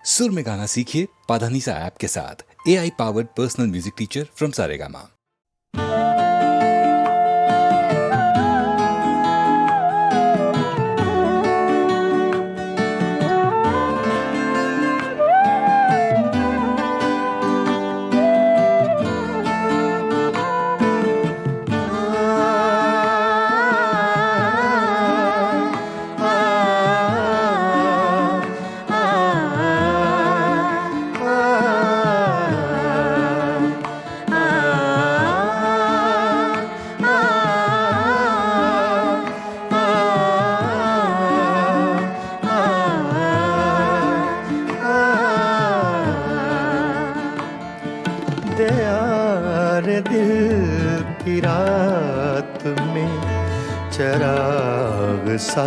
सुर में गाना सीखिए पाधानीसा ऐप के साथ। AI powered personal music teacher from Saregama. दिल की रात में चिराग सा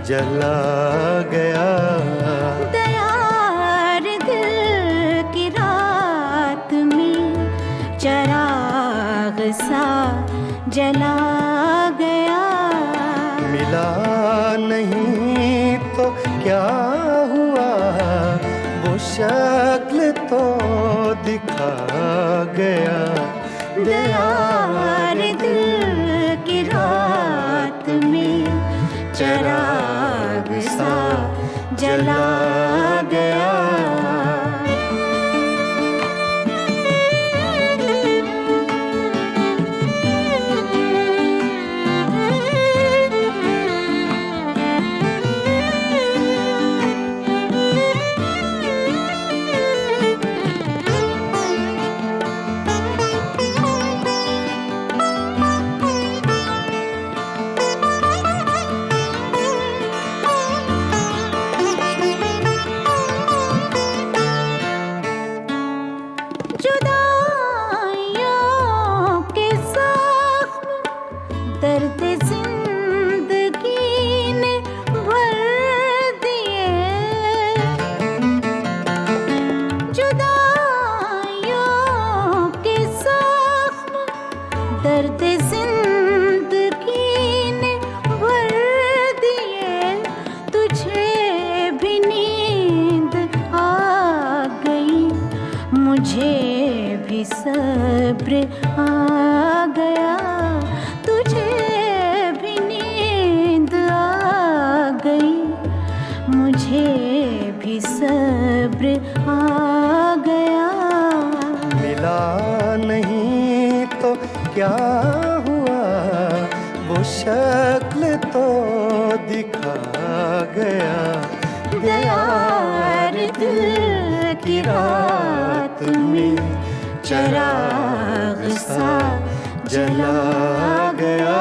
जला गया। दयार दिल की रात में चिराग सा जला गया। मिला नहीं तो क्या हुआ, वो शक्ल तो दिखा गया। दयार दिल की रात में चिराग सा जला गया। दर्द जिंदगी ने भर दिए, जुदाइयों के जख्म दर्द जिंदगी ने भर दिए। तुझे भी नींद आ गई, मुझे भी सब्र आ गया। तुझे भी नींद आ गई, मुझे भी सब्र आ गया। मिला नहीं तो क्या हुआ, वो शक्ल तो दिखा गया। दयार दिल की रात में चिराग सा जला गया।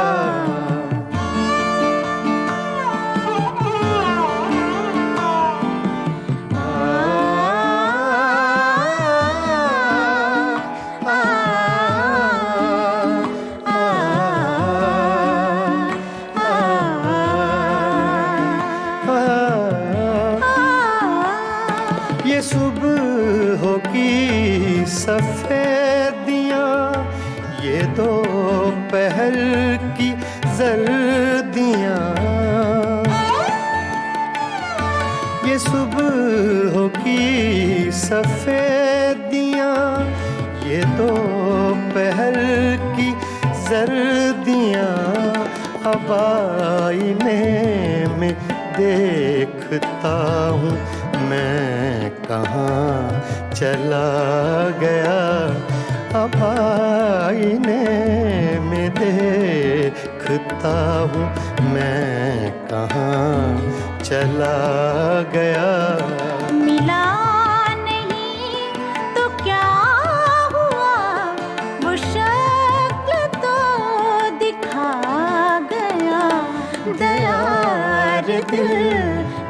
ये सुबह की सफेदियाँ, ये दोपहर की जर्दियाँ। ये सुबह की सफेदियाँ, ये दोपहर की जर्दियाँ। अब आईने में देखता हूँ मैं कहाँ चला गया। अब आईने में देखता हूँ मैं कहाँ चला गया। मिला नहीं तो क्या हुआ, वो शक्ल तो दिखा गया। दयार दिल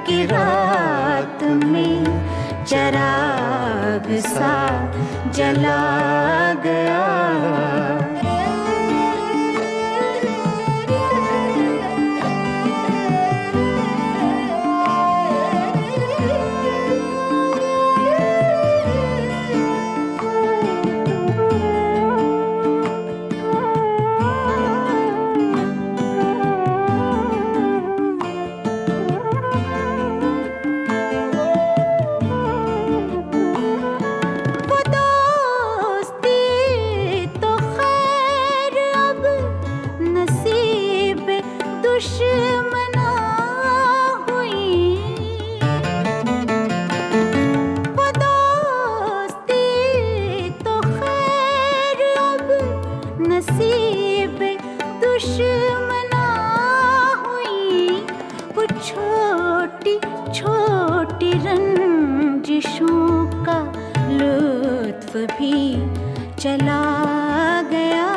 की रात में चिराग सा जला गया। चला गया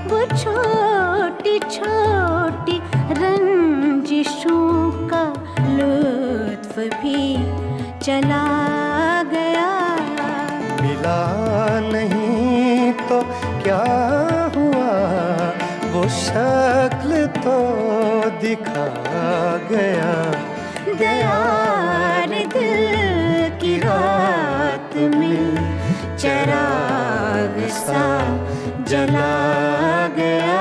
वो छोटी छोटी रंजिशों का लुत्फ भी चला गया। मिला नहीं तो क्या हुआ, वो शक्ल तो दिखा गया। दयार दिल की रात में चिराग सा जला गया।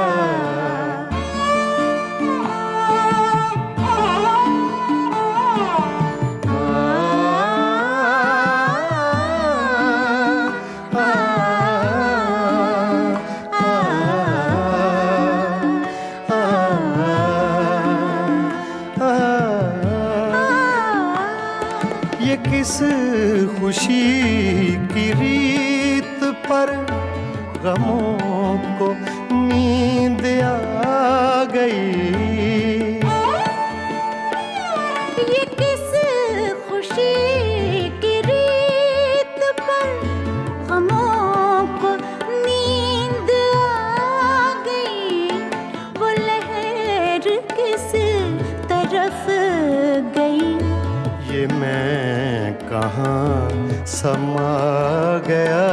ये किस खुशी की रीत पर गमों को नींद आ गई। ये किस खुशी की रीत पर गमों को नींद आ गई। वो लहर किस तरफ गई, ये मैं कहाँ समा गया।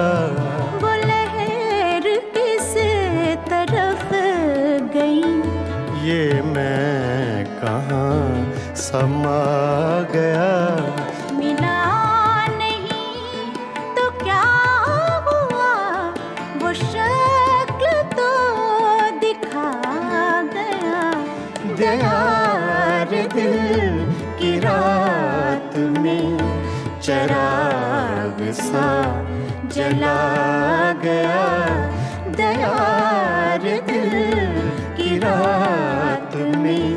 वो लहर किस तरफ गई, ये मैं कहाँ समा गया। मिला नहीं तो क्या हुआ, वो शक्ल तो दिखा गया। दयार दिल की रात में चिराग सा जला गया। दयार दिल की रात में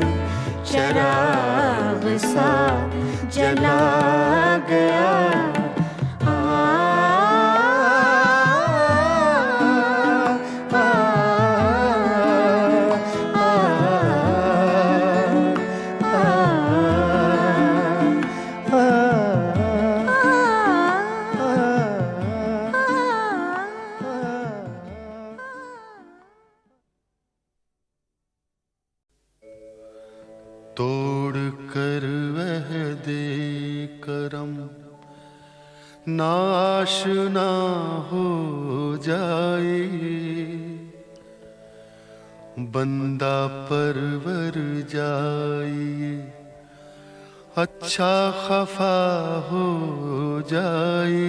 चिराग सा जला गया। तोड़ कर वह दे करम नाशना हो जाए। बंदा परवर जाए, अच्छा खफा हो जाए।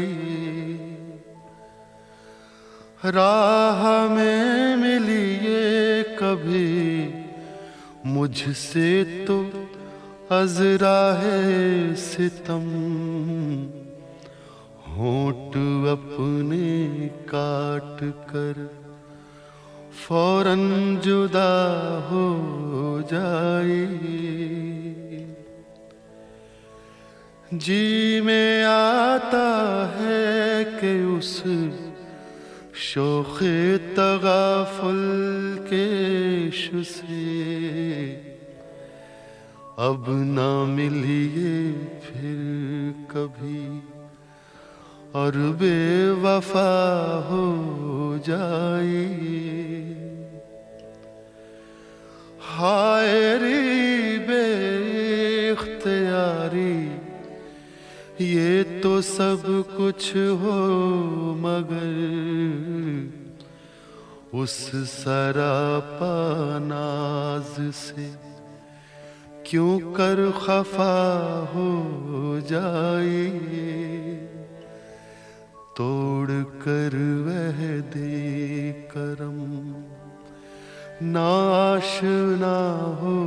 राह में मिलिए कभी मुझसे तो अज़रा है सितम। होंठ अपने काट कर फौरन जुदा हो जाए। जी में आता है कि उस शोखे तगाफुल के इश्क़ से अब ना मिलिए फिर कभी और बेवफा हो जाए। हाय रे बेइख्तियारी, ये तो सब कुछ हो मगर उस सरापा नाज से क्यों कर खफा हो जाए। तोड़ कर वह दे करम नाशना हो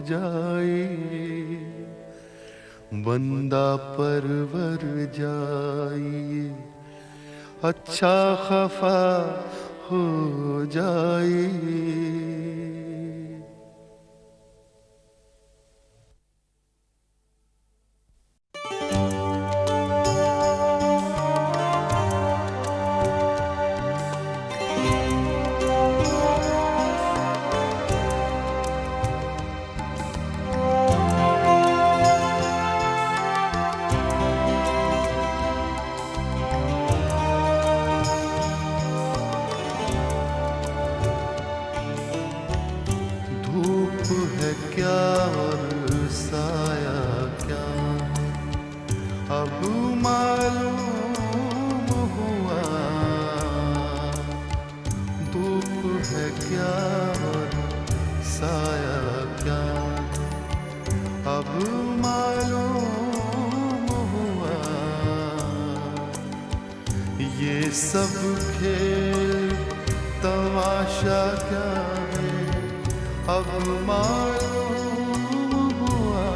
जाए। बंदा परवर जाइए, अच्छा खफा हो जाए। अब मालूम हुआ धूप है क्या और साया क्या, अब मालूम हुआ ये सब खेल तमाशा क्या है, अब मालूम हुआ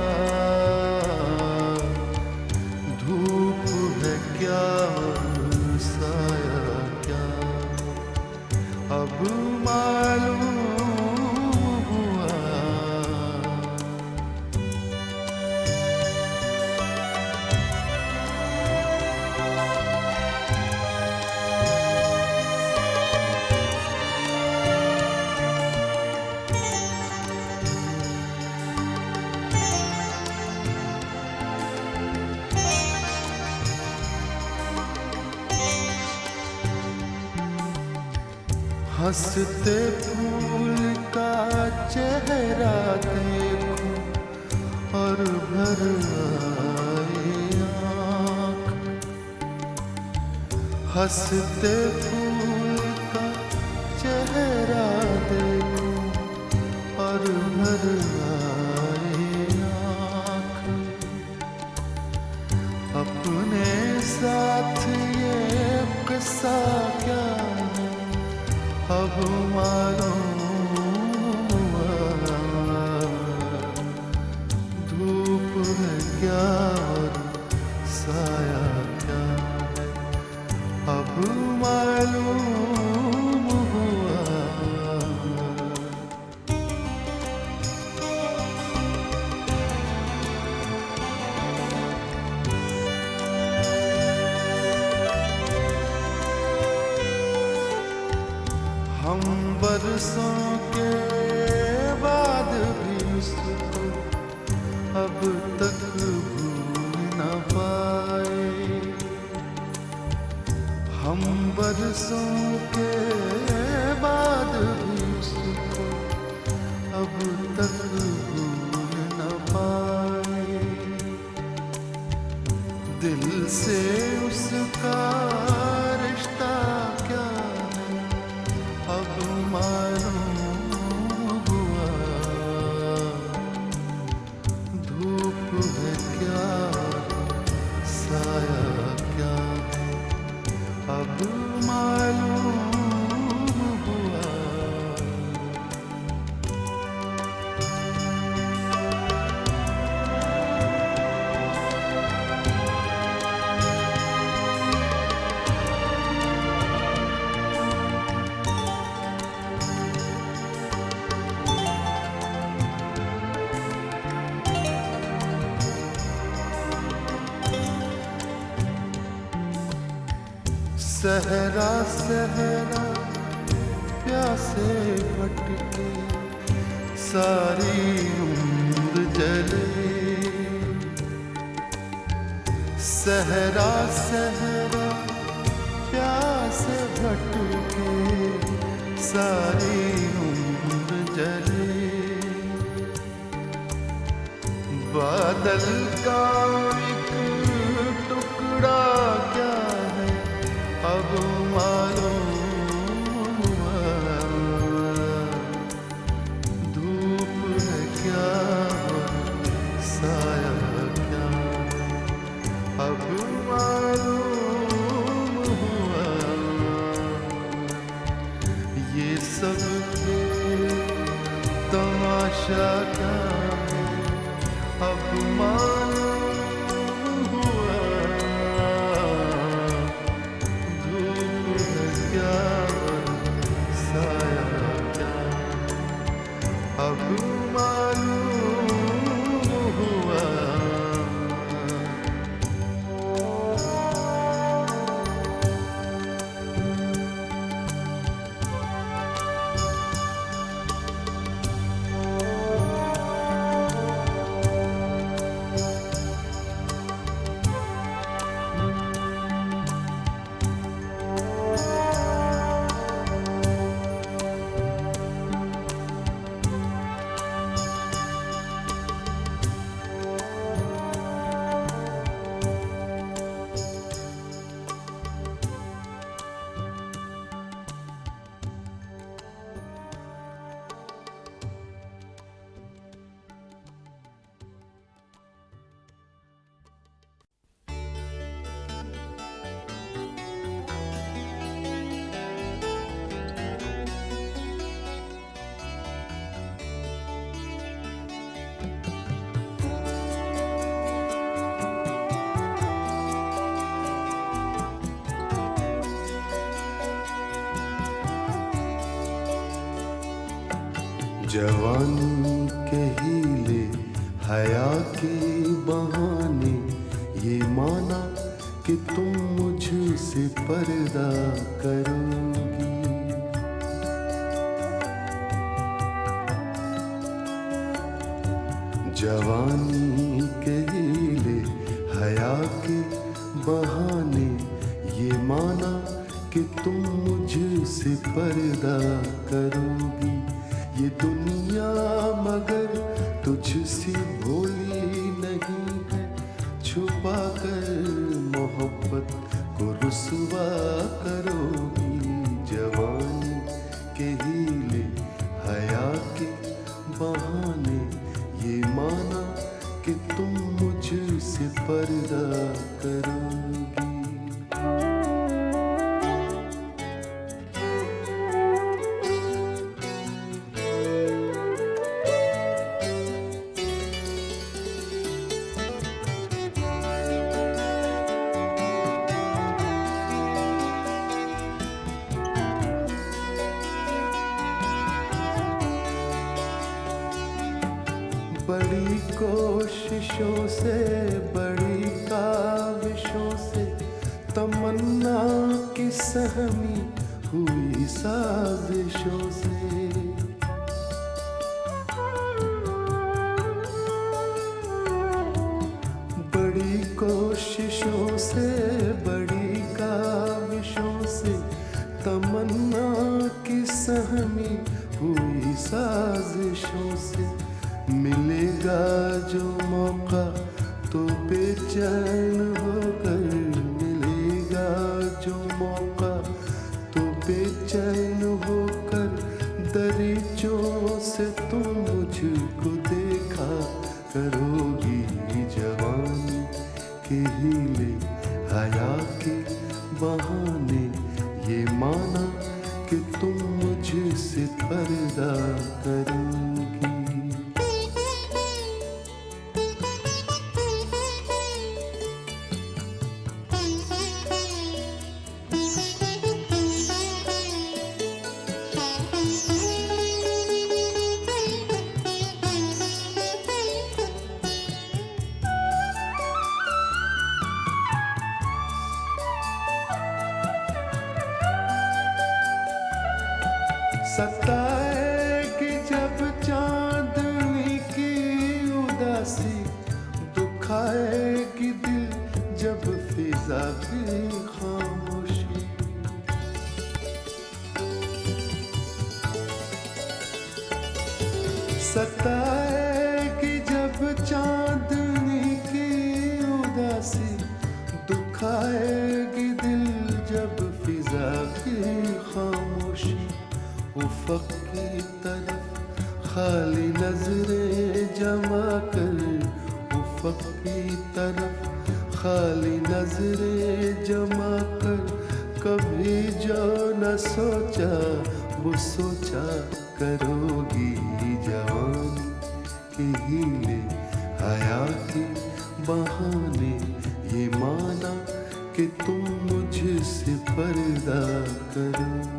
धूप है क्या और साया क्या, अब मालूम हुआ। हंसते फूल का चेहरा देखो और भर आए आँख, हंसते फूल का चेहरा देखो और भर आए आँख, अपने साथ ये किस्सा क्या है, अब मालूम हुआ धूप है क्या और साया क्या है, अब मालूम हुआ। हम बरसों के बाद भी उसको अब तक भूल न पाए, हम बरसों के बाद भी उसको अब तक भूल न पाए, दिल से उसका रिश्ता क्या है, अब मालूम हुआ धूप है क्या साया क्या, अब मालूम हुआ। सहरा सहरा प्यासे भटके सारी उम्र जले, सहरा सहरा प्यासे भटके सारी उम्र जले, बादल का एक टुकड़ा क्या है, अब मालूम हुआ धूप है क्या और साया क्या, अब मालूम हुआ ये सब खेल तमाशा क्या है, अब मालूम हुआ क्या साया क्या, अब मालूम हुआ। जवानी के हीले हया के बहाने ये माना कि तुम मुझसे पर्दा करोगी। जवानी के हीले हया के बहाने ये माना कि तुम मुझसे पर्दा करोगी। ये दुनिया मगर तुझसे भोली नहीं है, छुपा कर मोहब्बत को रुसवा करोगी। जवानी के हीले हया के बहाने ये माना कि तुम मुझसे पर्दा करोगी। बड़ी कोशिशों से बड़ी काविशों से तमन्ना की सहमी हुई साजिशों से बड़ी कोशिशों से बड़ी काविशों से तमन्ना की सहमी हुई साजिशों से मिलेगा जो मौका तो बेचैन होकर मिलेगा जो मौका तो बेचैन होकर दरीचों से तुम मुझको देखा करोगी। जवानी के हीले हया के बहाने ये माना कि तुम मुझसे पर्दा करोगी। सताएगी जब चांदनी की उदासी, दुखाएगी दिल जब फिजा की खामोशी। सताएगी जब चांदनी की उदासी, दुखाएगी दिल जब फिजा की खामोशी। उफ़क़ की तरफ खाली नजरें जमा कर, उफ़क़ की तरफ खाली नजरें जमा कर, कभी जो न सोचा वो सोचा करोगी। जवानी के हीले हया के बहाने ये माना कि तुम मुझसे पर्दा करोगी।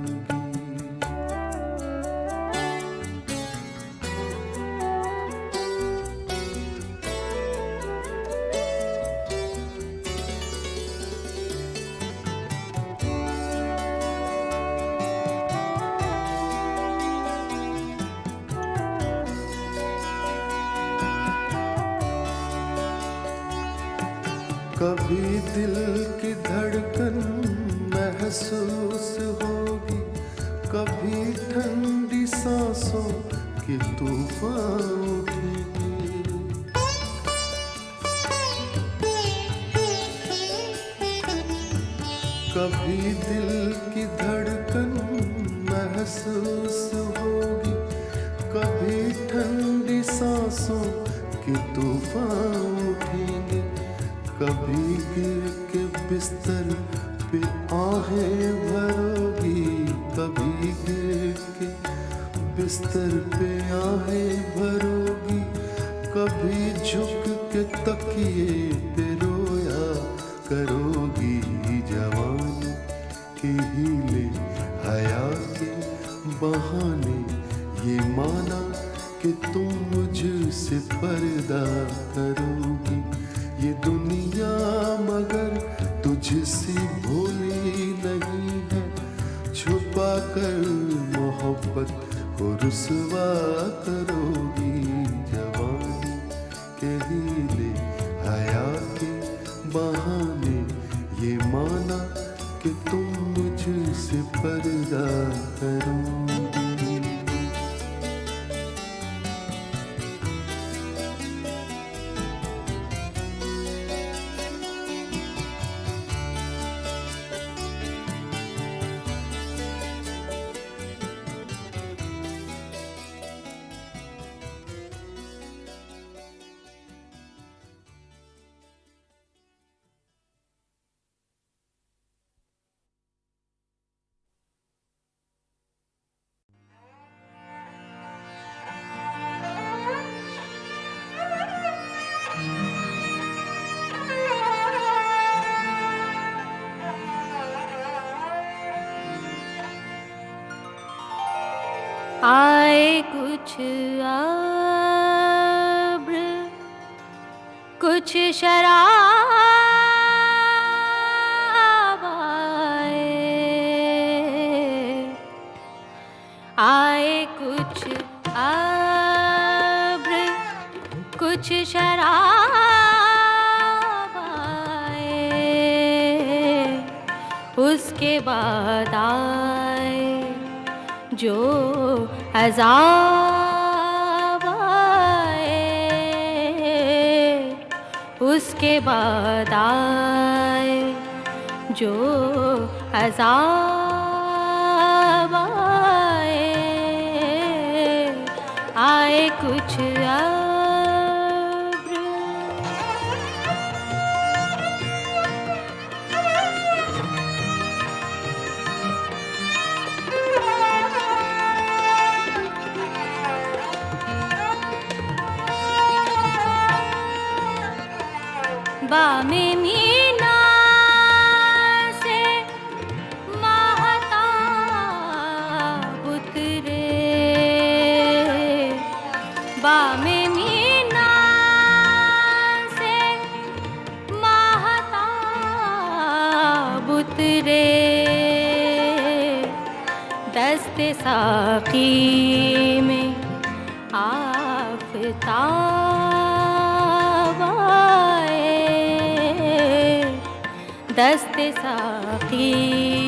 कभी दिल की धड़कन महसूस होगी, कभी ठंडी सांसों के तूफान उठेंगे। कभी दिल की धड़कन महसूस होगी, कभी ठंडी सांसों के तूफान उठेंगे। कभी गिर के बिस्तर पे आहें भरोगी, कभी गिर के बिस्तर पे आहें भरोगी, कभी झुक के तकिए पे रोया करोगी। जवानी के हीले हया के बहाने ये माना मुझसे पर्दा करोगी। ये दुनिया मगर तुझसे भोली नहीं है, छुपा कर मोहब्बत को रुसवा करोगी। जवानी के हीले हया के बहाने ये माना कि तुम मुझसे पर्दा करोगी। आए कुछ अब्र कुछ शराब आए कुछ अब्र कुछ शराब आए, उसके बाद आए जो अज़ाब आए, उसके बाद आए जो अज़ाब आए। आए कुछ बामे मीना से महताब उतरे, बामे मीना से महताब उतरे, दस्ते साक़ी में आफ़ताब आए, दस्ते साक़ी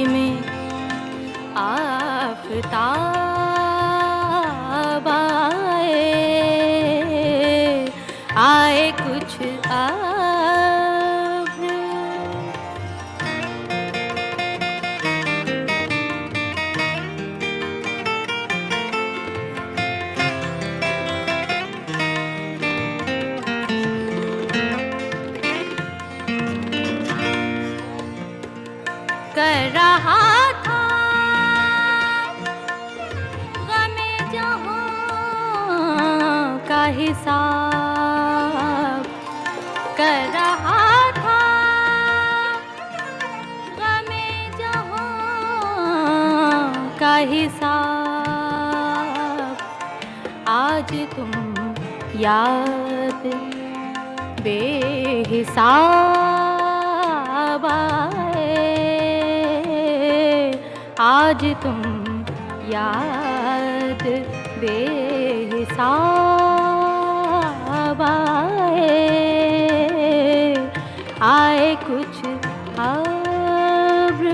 में आफ़ताब आए। आए कुछ कर रहा था गमे जहां का हिसाब, कर रहा था गमे जहां का हिसाब। आज तुम याद बेहिसाब आए, आज तुम याद बेहिसाब आए। आए कुछ अब्र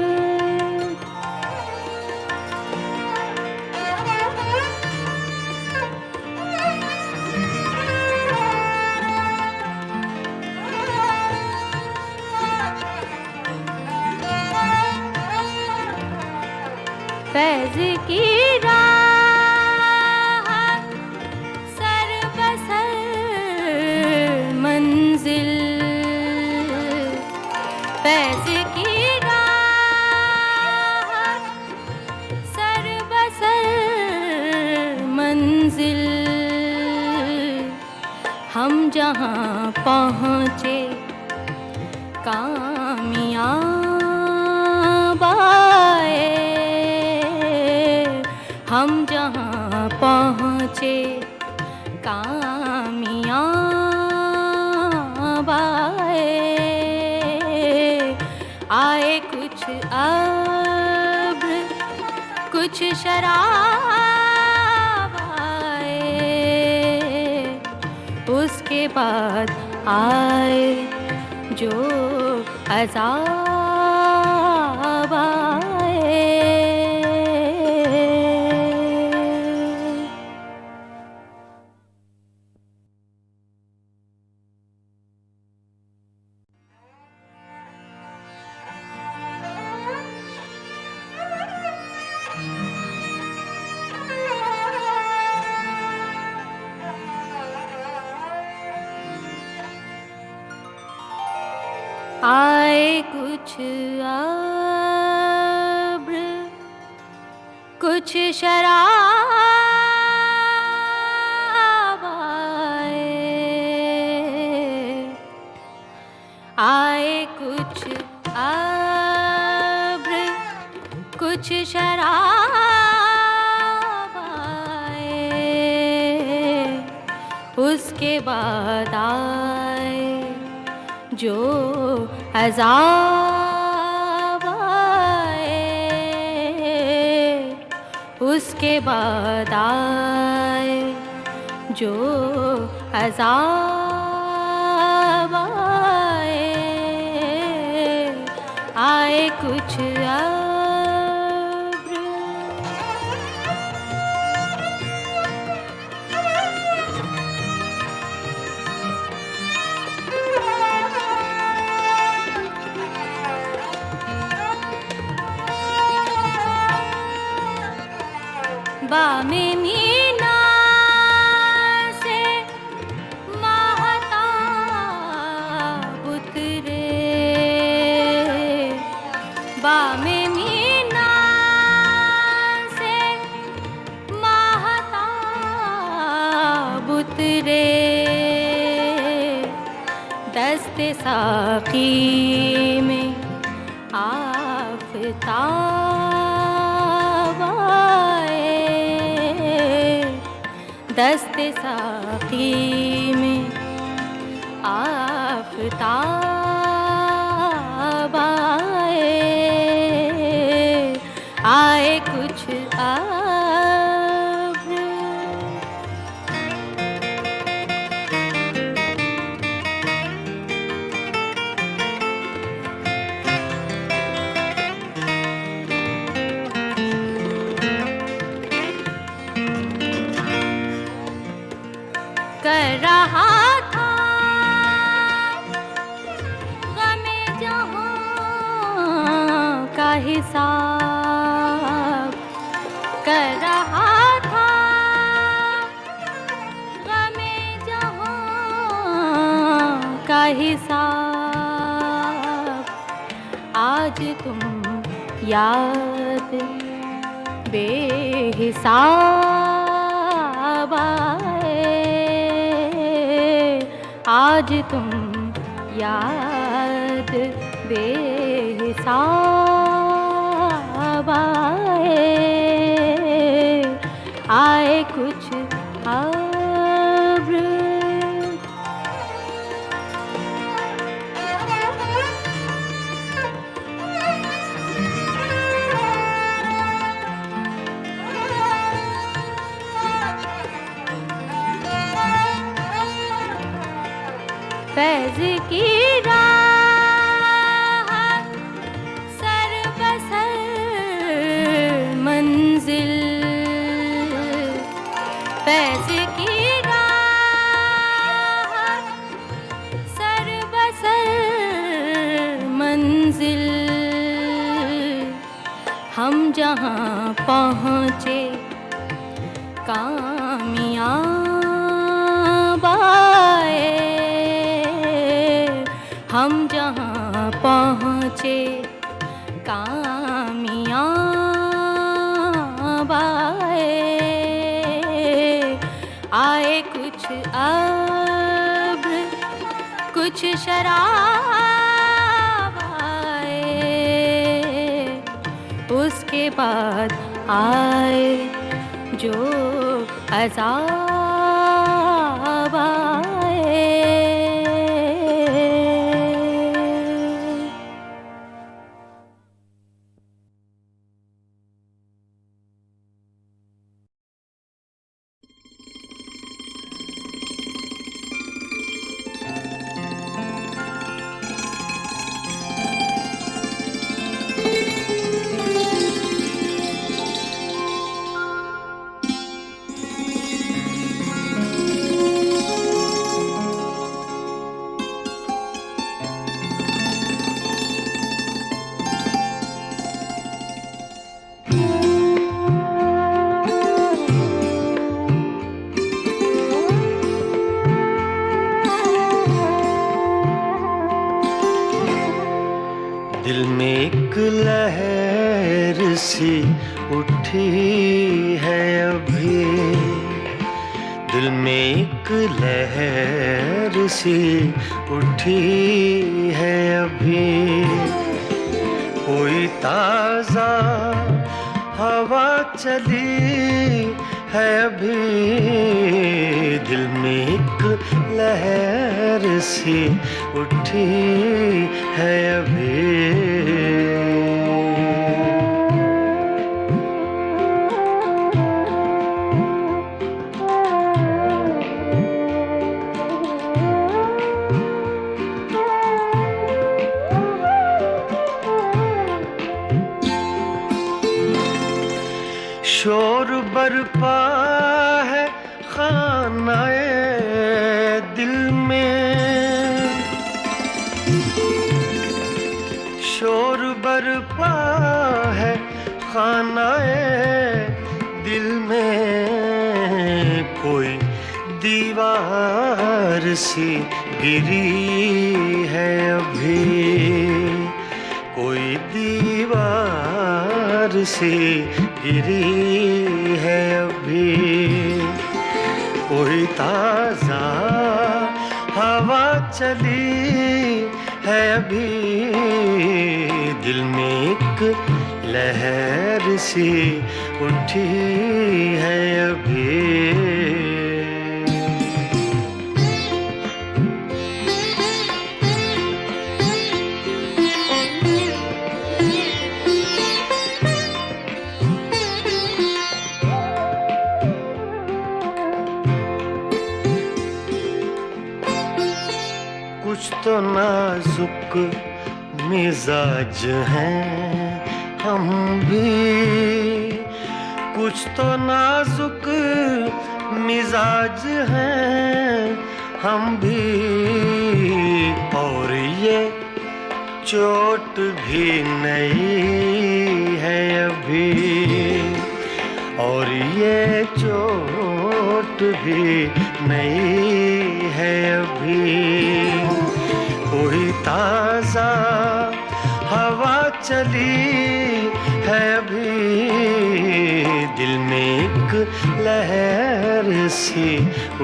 फैज़ की राह सर बसर मंजिल, फैज़ की राह सर बसर मंजिल। हम जहाँ पहुँचे कामयाब आए, हम जहाँ पहुँचे कामयाब आए कुछ अब्र कुछ शराब आए, उसके बाद आए जो अज़ाब आए। आए कुछ अब्र कुछ शराब आए कुछ अब्र कुछ शराब आए, उसके बाद आए जो अज़ाब आए, उसके बाद आए जो अज़ाब आए। आए कुछ बामे मीना से महताब उतरे, बामे मीना से महताब उतरे, दस्ते साक़ी में आफ़ताब आए, दस्ते साक़ी में आफ़ताब आए। आए कुछ कर रहा था गमे जहां का हिसाब, कर रहा था गमे जहां का हिसाब। आज तुम याद बेहिसाब आए, आज तुम याद बेहिसाब आए। आए कुछ अब्र फैज़ की राह सर बसर मंजिल, फैज़ की राह सर बसर मंजिल, हम जहाँ पहुँचे कामयाब आए, हम जहाँ पहुँचे कामयाब आए। आए कुछ अब्र कुछ शराब आए, उसके बाद आए जो अज़ाब आए। दिल में एक लहर सी उठी है अभी, दिल में एक लहर सी उठी है अभी, कोई ताज़ा हवा चली है अभी, दिल में एक लहर सी उठी है अभी। शोर बरपा है खानाए दिल में, शोर बरपा है खानाए दिल में, कोई दीवार सी गिरी है अभी, कोई दीवार सी गिरी है अभी, कोई ताज़ा हवा चली है अभी, दिल में एक लहर सी उठी है अभी। कुछ तो नाजुक मिजाज हैं हम भी, कुछ तो नाजुक मिजाज हैं हम भी, और ये चोट भी नहीं है अभी, और ये चोट भी नहीं है अभी, कोई ताज़ा हवा चली है अभी, दिल में एक लहर सी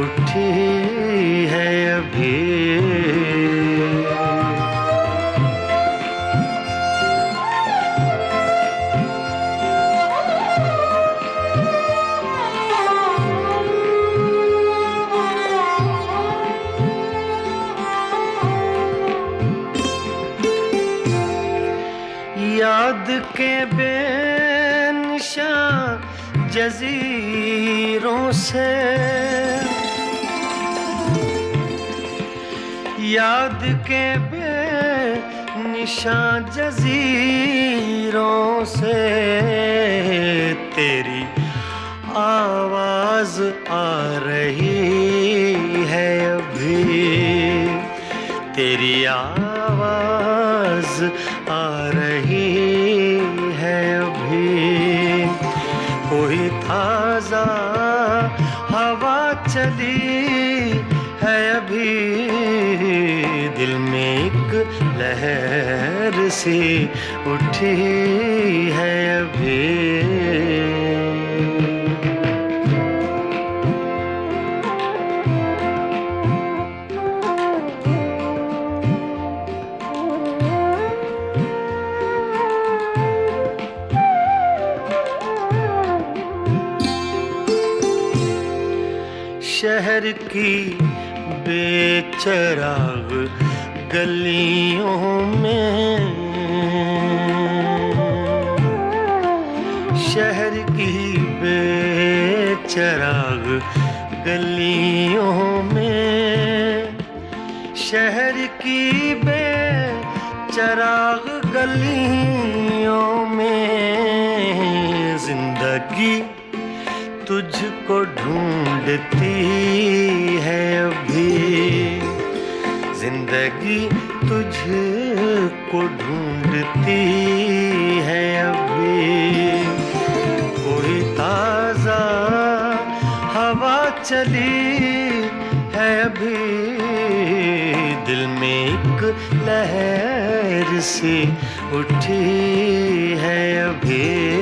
उठी है अभी। याद के बेनिशान जज़ीरों से, याद के बेनिशान जज़ीरों से, तेरी आवाज़ आ रही है अभी, तेरी आवाज़ आ रही है अभी, कोई ताज़ा हवा चली है अभी, दिल में एक लहर सी उठी है अभी। शहर की बेचराग गलियों में, शहर की बेचराग गलियों में, शहर की बेचराग गलियों में, जिंदगी तुझको ढूंढती है अभी, जिंदगी तुझको ढूंढती है अभी, कोई ताज़ा हवा चली है अभी, दिल में एक लहर सी उठी है अभी।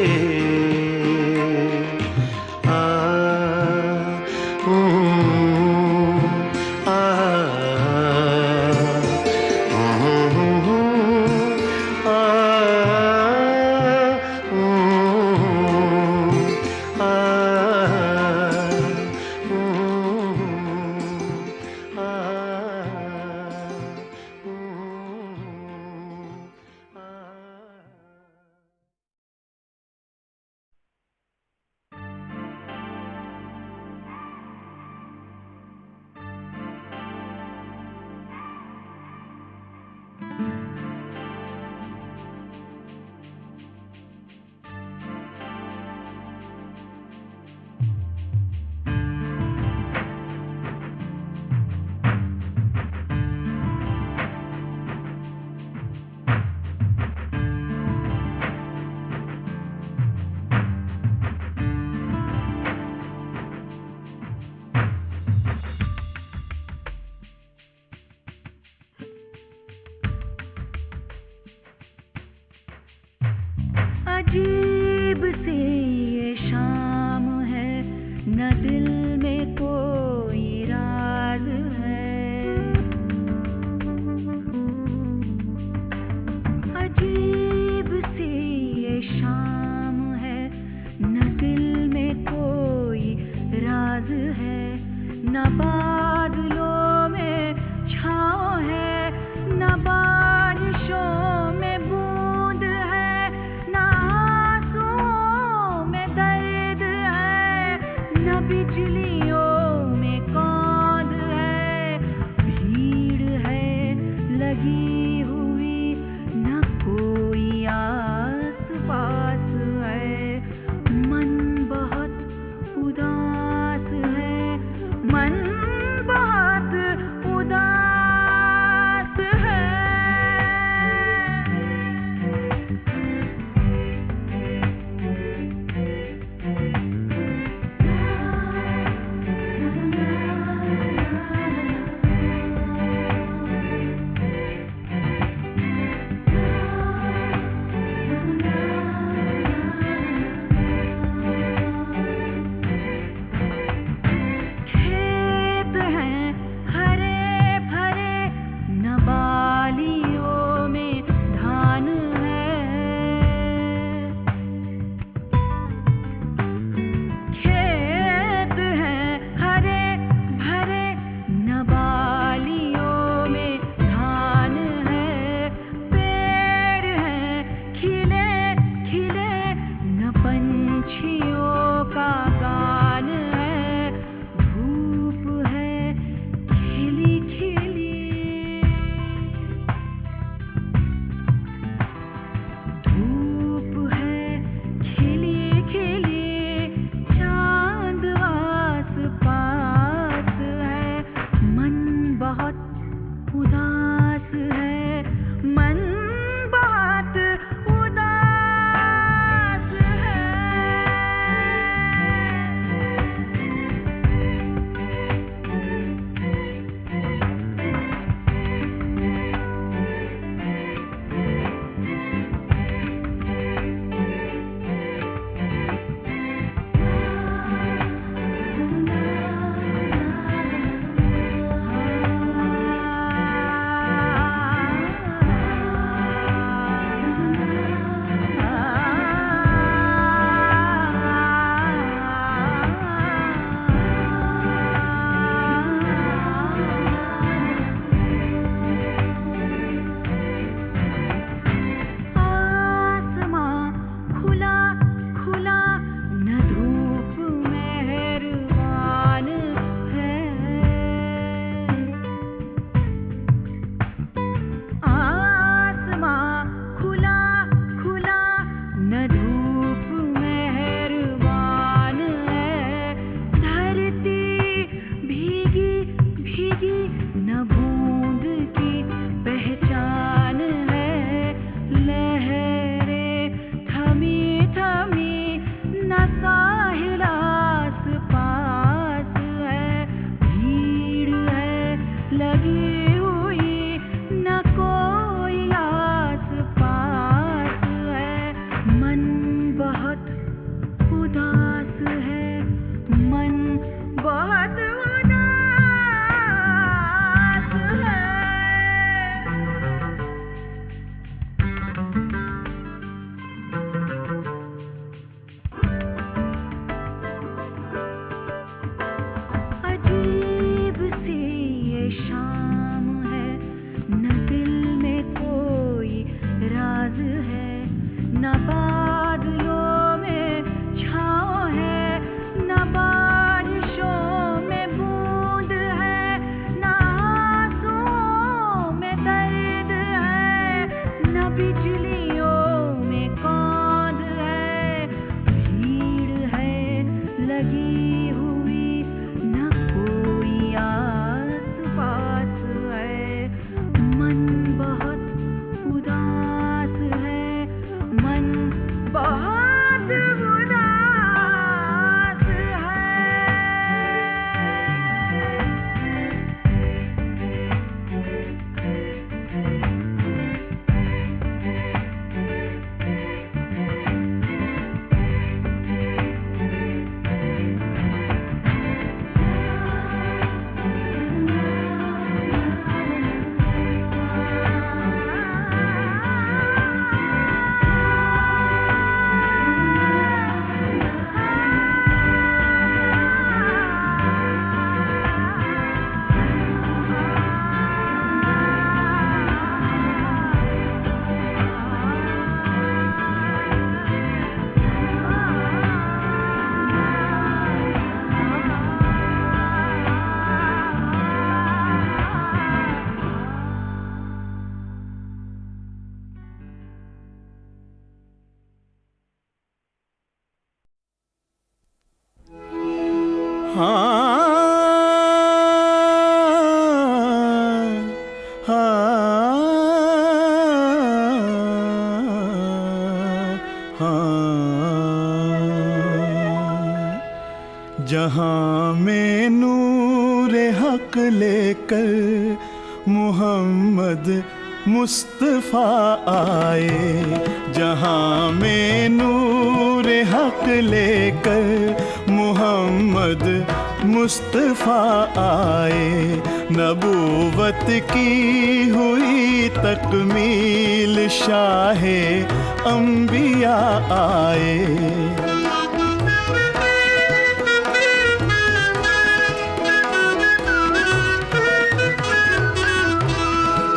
न बादलों में छाँव है, न बारिशों में बूंद है, न आंसुओं में दर्द है, न बिजलियों में कौंध है। भीड़ है लगी हुई, न कोई आस पास है। मन बहुत उदास है, मन बहुत उदास है। जहाँ में नूरे हक लेकर मोहम्मद मुस्तफ़ा आए, जहाँ में नूरे हक लेकर मोहम्मद मुस्तफ़ा आए। नबूवत की हुई तकमील, शाहे अंबिया आए।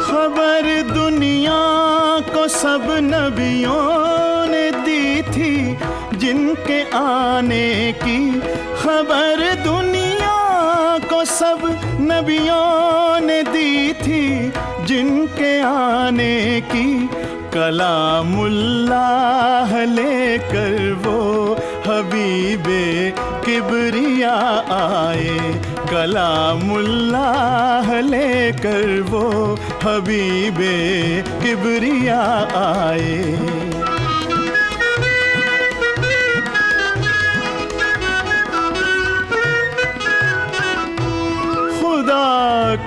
खबर दुनिया को सब नबियों ने दी थी जिनके आने की, खबर दुनिया को सब नबियों ने दी थी जिनके आने की। कलामुल्लाह लेकर वो हबीबे किबरिया आए, कलामुल्लाह लेकर वो हबीबे किबरिया आए। खुदा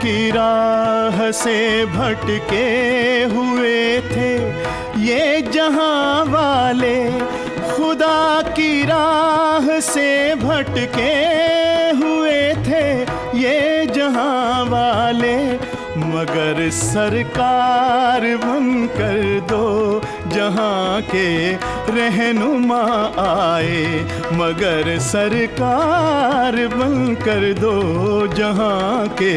की राह से भटके हुए थे ये जहां वाले, खुदा की राह से भटके हुए थे ये जहां वाले। मगर सरकार बनकर दो जहां के रहनुमा आए, मगर सरकार बनकर दो जहां के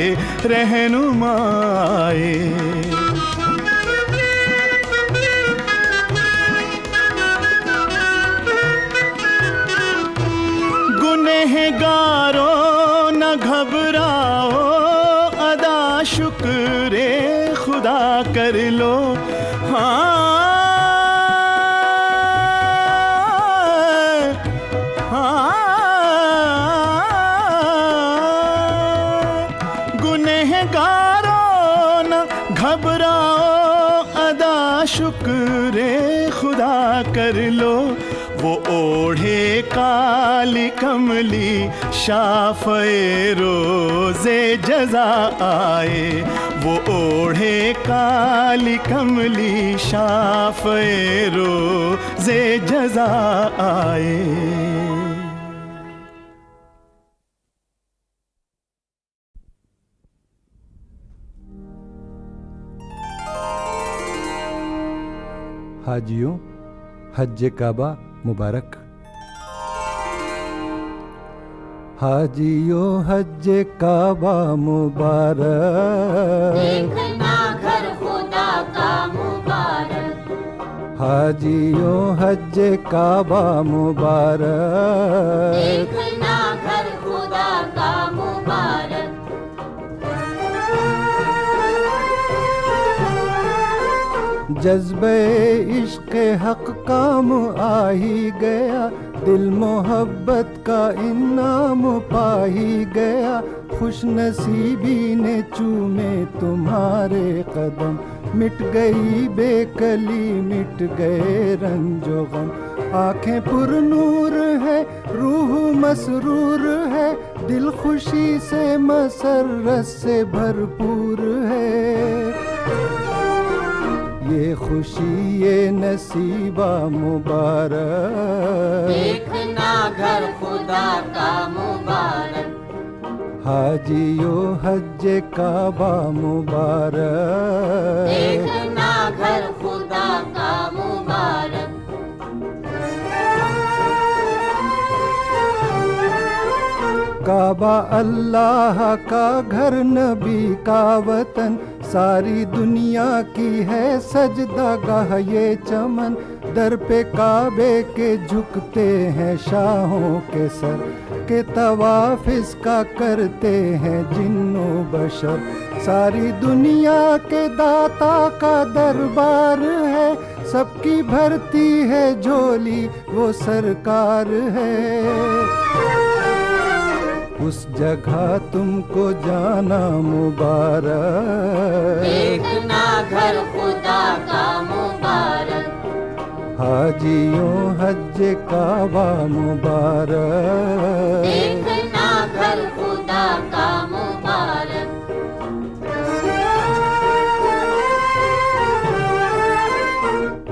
रहनुमा आए। गुनहगारों न घबराओ, अदा शुक्रे खुदा कर लो। गुनहगारों न घबराओ, अदा शुक्रे खुदा कर लो। वो ओढ़े काली कमली शाफ़े रोज़े जज़ा आए, वो ओढ़े काली कमली शाफ़े रोज़े जज़ा आए। हाजियों, हज्ज काबा मुबारक। हाजियों हज काबा मुबारक, देखना घर खुदा का मुबारक। हाजियों हज काबा मुबारक, देखना घर खुदा का मुबारक। जज्बे इश्क हक काम आ ही गया, दिल मोहब्बत का इनाम पा ही गया। खुश नसीबी ने चूमे तुम्हारे कदम, मिट गई बेकली मिट गए रंजो गम। आंखें पुरनूर है रूह मसरूर है, दिल खुशी से मसरत से भरपूर है। ये खुशी ये नसीबा मुबारक, देखना घर खुदा का मुबारक। हाजियों हज काबा मुबारक, देखना घर खुदा का मुबारक। काबा अल्लाह का घर नबी का वतन, सारी दुनिया की है सजदागाह ये चमन। दर पे काबे के झुकते हैं शाहों के सर, के तवाफ इसका करते हैं जिन्नो बशर। सारी दुनिया के दाता का दरबार है, सबकी भरती है झोली वो सरकार है। उस जगह तुमको जाना मुबारक, देखना घर खुदा का मुबारक। हाजियों हज काबा मुबारक, देखना घर खुदा का मुबारक।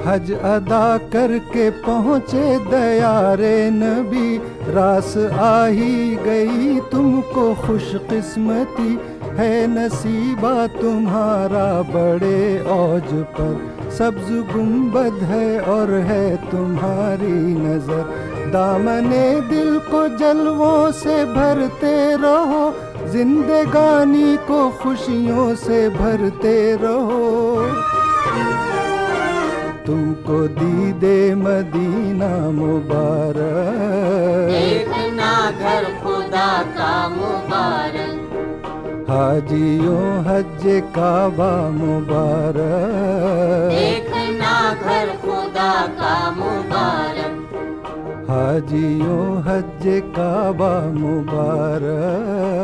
हज अदा करके पहुँचे दयारे नबी, रास आ ही गई तुमको खुशकिस्मती। है नसीबा तुम्हारा बड़े औज पर, सब्ज गुंबद है और है तुम्हारी नजर। दामने दिल को जलवों से भरते रहो, जिंदगानी को खुशियों से भरते रहो। तुमको दीदे मदीना मुबारक, देखना घर खुदा का मुबारक। हाजियों हज काबा मुबारक, देखना घर खुदा का मुबारक। हाजियों हज काबा मुबारक।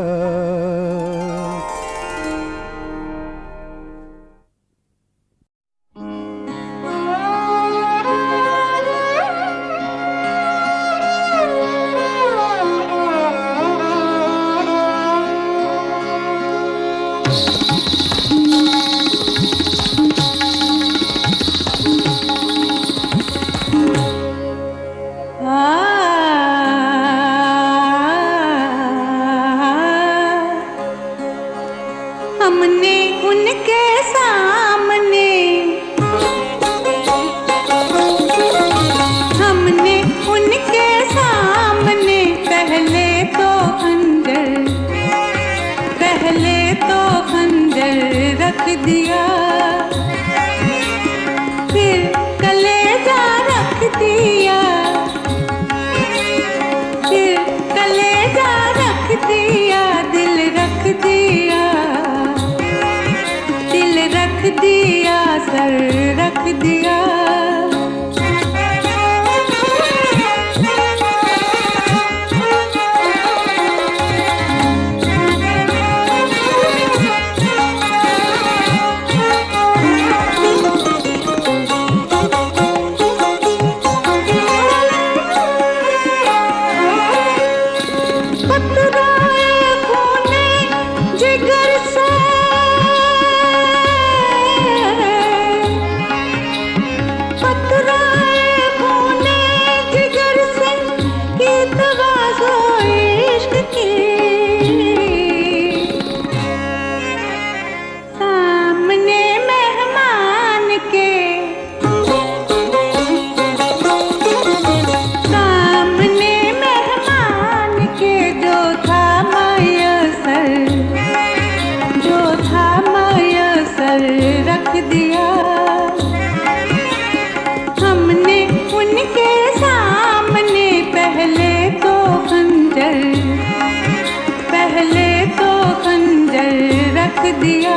दिया।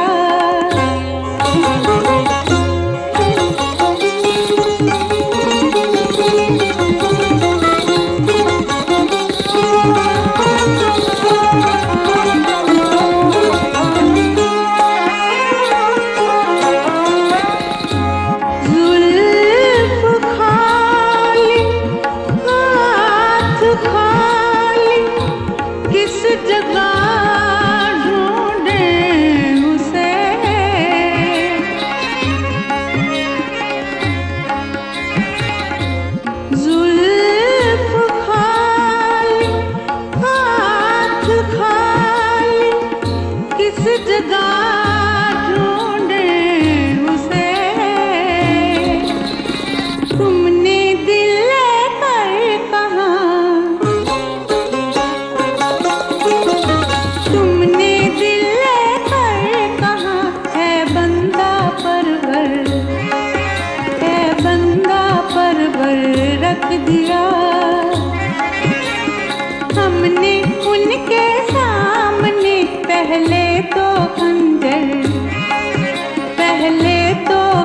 दिया हमने उनके सामने पहले तो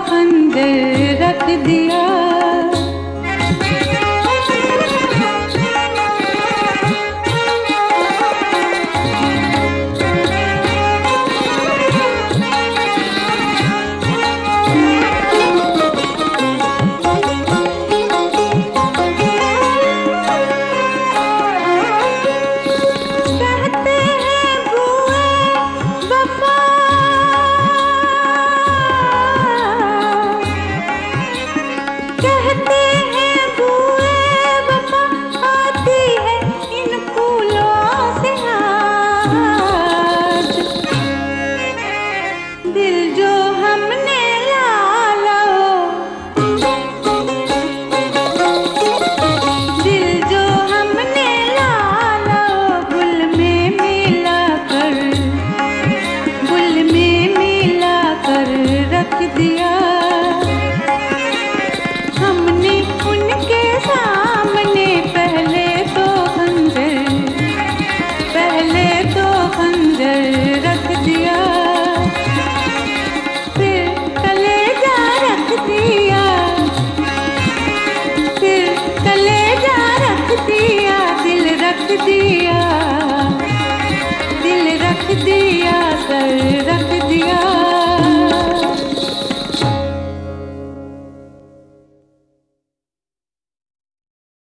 खंजर रख दिया। दिया